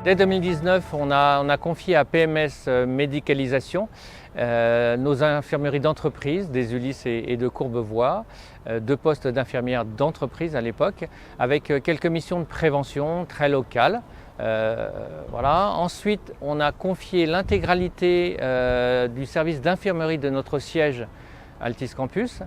Dès 2019, on a confié à PMS Médicalisation nos infirmeries d'entreprise, des Ulysse et de Courbevoie, 2 postes d'infirmières d'entreprise à l'époque, avec quelques missions de prévention très locales. Voilà. Ensuite, on a confié l'intégralité du service d'infirmerie de notre siège Altis Campus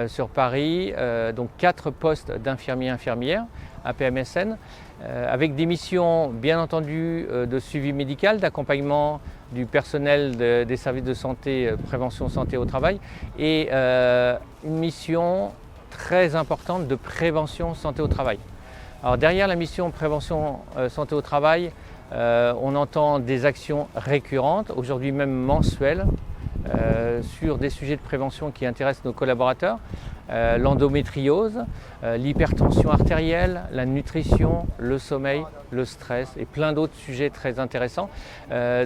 sur Paris, donc 4 postes d'infirmiers-infirmières à PMSN, avec des missions bien entendu de suivi médical, d'accompagnement du personnel des services de santé, prévention santé au travail, et une mission très importante de prévention santé au travail. Alors derrière la mission prévention santé au travail, on entend des actions récurrentes, aujourd'hui même mensuelles, sur des sujets de prévention qui intéressent nos collaborateurs, l'endométriose, l'hypertension artérielle, la nutrition, le sommeil, le stress et plein d'autres sujets très intéressants.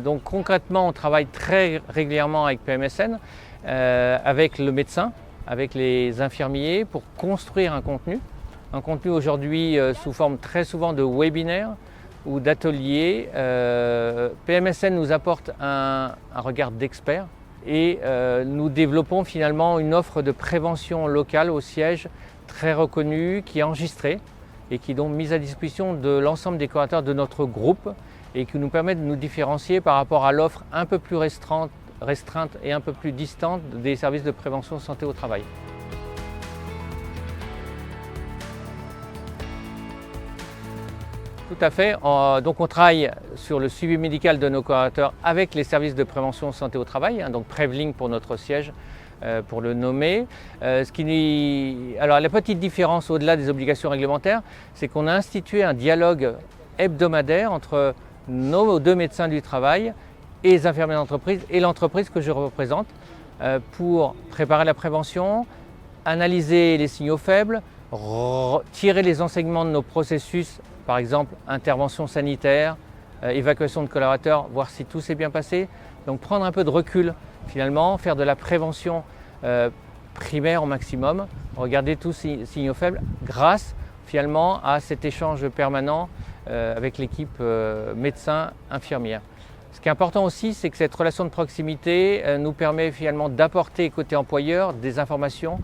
Donc concrètement, on travaille très régulièrement avec PMSN, avec le médecin, avec les infirmiers pour construire un contenu aujourd'hui sous forme très souvent de webinaires ou d'ateliers. PMSN nous apporte un regard d'expert et nous développons finalement une offre de prévention locale au siège très reconnue, qui est enregistrée et qui est donc mise à disposition de l'ensemble des collaborateurs de notre groupe et qui nous permet de nous différencier par rapport à l'offre un peu plus restreinte et un peu plus distante des services de prévention santé au travail. Tout à fait. Donc on travaille sur le suivi médical de nos collaborateurs avec les services de prévention santé au travail, donc Prevlink pour notre siège, pour le nommer. Alors la petite différence au-delà des obligations réglementaires, c'est qu'on a institué un dialogue hebdomadaire entre nos 2 médecins du travail et les infirmiers d'entreprise et l'entreprise que je représente pour préparer la prévention, analyser les signaux faibles, tirer les enseignements de nos processus, par exemple intervention sanitaire, évacuation de collaborateurs, voir si tout s'est bien passé. Donc prendre un peu de recul finalement, faire de la prévention primaire au maximum, regarder tous ces signaux faibles grâce finalement à cet échange permanent avec l'équipe médecin-infirmière. Ce qui est important aussi, c'est que cette relation de proximité nous permet finalement d'apporter côté employeur des informations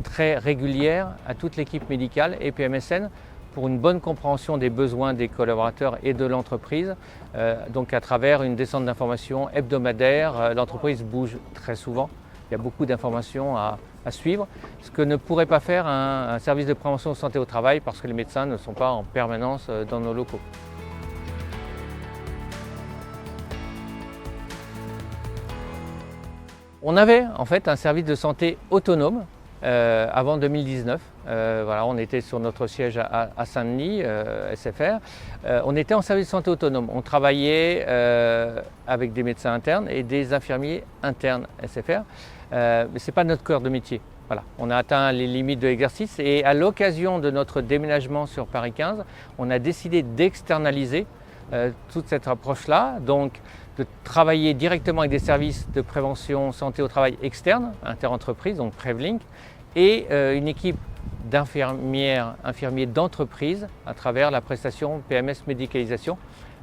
très régulières à toute l'équipe médicale et PMSN pour une bonne compréhension des besoins des collaborateurs et de l'entreprise. Donc à travers une descente d'informations hebdomadaire, l'entreprise bouge très souvent. Il y a beaucoup d'informations à suivre, ce que ne pourrait pas faire un service de prévention santé au travail parce que les médecins ne sont pas en permanence dans nos locaux. On avait en fait un service de santé autonome avant 2019. Voilà, on était sur notre siège à Saint-Denis, SFR. On était en service de santé autonome. On travaillait avec des médecins internes et des infirmiers internes SFR. Mais ce n'est pas notre cœur de métier. Voilà, on a atteint les limites de l'exercice et à l'occasion de notre déménagement sur Paris 15, on a décidé d'externaliser toute cette approche-là, donc de travailler directement avec des services de prévention santé au travail externes, interentreprises, donc Prevlink, et une équipe infirmiers d'entreprise à travers la prestation PMS Médicalisation,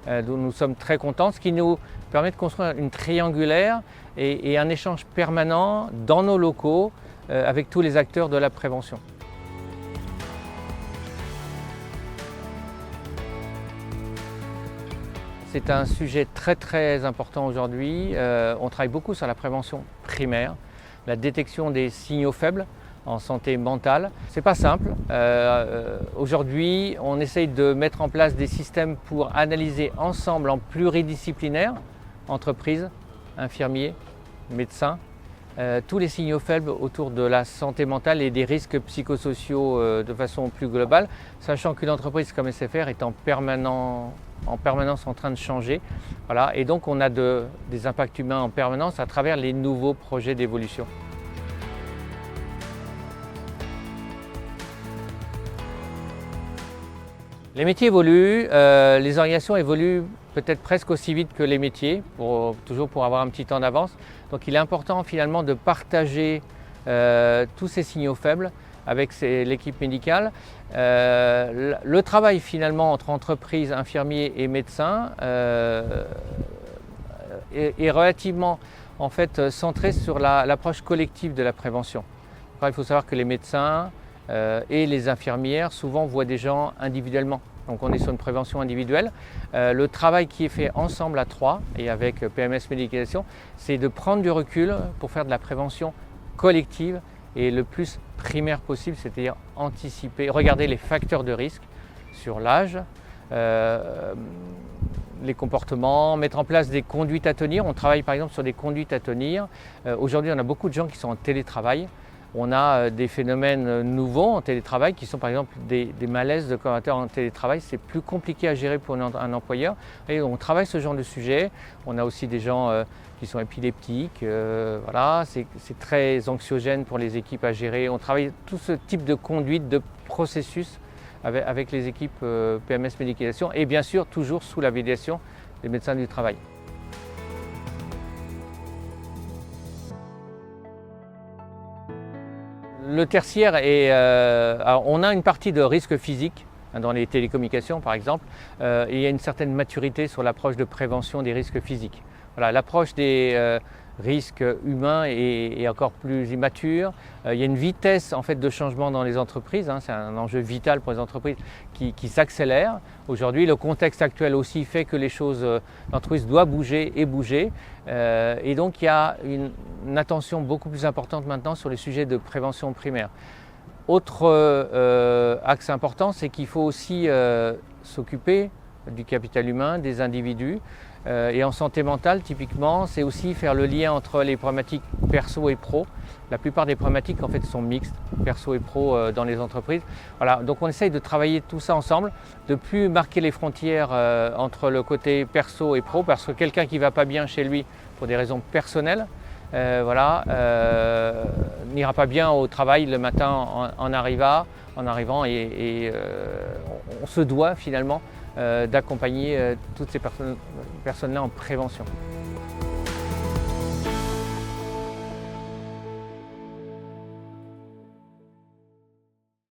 dont nous sommes très contents, ce qui nous permet de construire une triangulaire et un échange permanent dans nos locaux avec tous les acteurs de la prévention. C'est un sujet très important aujourd'hui. On travaille beaucoup sur la prévention primaire, la détection des signaux faibles en santé mentale. C'est pas simple. Aujourd'hui, on essaye de mettre en place des systèmes pour analyser ensemble en pluridisciplinaire, entreprises, infirmiers, médecins, tous les signaux faibles autour de la santé mentale et des risques psychosociaux de façon plus globale, sachant qu'une entreprise comme SFR est en permanence en train de changer. Voilà. Et donc on a des impacts humains en permanence à travers les nouveaux projets d'évolution. Les métiers évoluent, les organisations évoluent peut-être presque aussi vite que les métiers, toujours pour avoir un petit temps d'avance. Donc il est important finalement de partager tous ces signaux faibles avec l'équipe médicale. Le travail finalement entre entreprises, infirmiers et médecins est relativement en fait centré sur l'approche collective de la prévention. Alors, il faut savoir que les médecins et les infirmières souvent voient des gens individuellement. Donc on est sur une prévention individuelle. Le travail qui est fait ensemble à trois et avec PMS Médicalisation, c'est de prendre du recul pour faire de la prévention collective et le plus primaire possible, c'est-à-dire anticiper, regarder les facteurs de risque sur l'âge, les comportements, mettre en place des conduites à tenir. On travaille par exemple sur des conduites à tenir. Aujourd'hui, on a beaucoup de gens qui sont en télétravail. On a des phénomènes nouveaux en télétravail qui sont par exemple des malaises de collaborateurs en télétravail. C'est plus compliqué à gérer pour un employeur. Et on travaille ce genre de sujet. On a aussi des gens qui sont épileptiques. Voilà, c'est très anxiogène pour les équipes à gérer. On travaille tout ce type de conduite, de processus avec les équipes PMS Médicalisation et bien sûr toujours sous la médiation des médecins du travail. Le tertiaire alors on a une partie de risque physique dans les télécommunications par exemple, et il y a une certaine maturité sur l'approche de prévention des risques physiques. Voilà, l'approche des risques humains est encore plus immature. Il y a une vitesse en fait de changement dans les entreprises, c'est un enjeu vital pour les entreprises qui s'accélère. Aujourd'hui, le contexte actuel aussi fait que l'entreprise doit bouger et bouger. Et donc il y a une attention beaucoup plus importante maintenant sur les sujets de prévention primaire. Autre axe important, c'est qu'il faut aussi s'occuper du capital humain, des individus. Et en santé mentale, typiquement, c'est aussi faire le lien entre les problématiques perso et pro. La plupart des problématiques en fait sont mixtes, perso et pro dans les entreprises. Voilà, donc on essaye de travailler tout ça ensemble, de plus marquer les frontières entre le côté perso et pro, parce que quelqu'un qui ne va pas bien chez lui pour des raisons personnelles, n'ira pas bien au travail le matin en arrivant et on se doit finalement d'accompagner toutes ces personnes-là en prévention.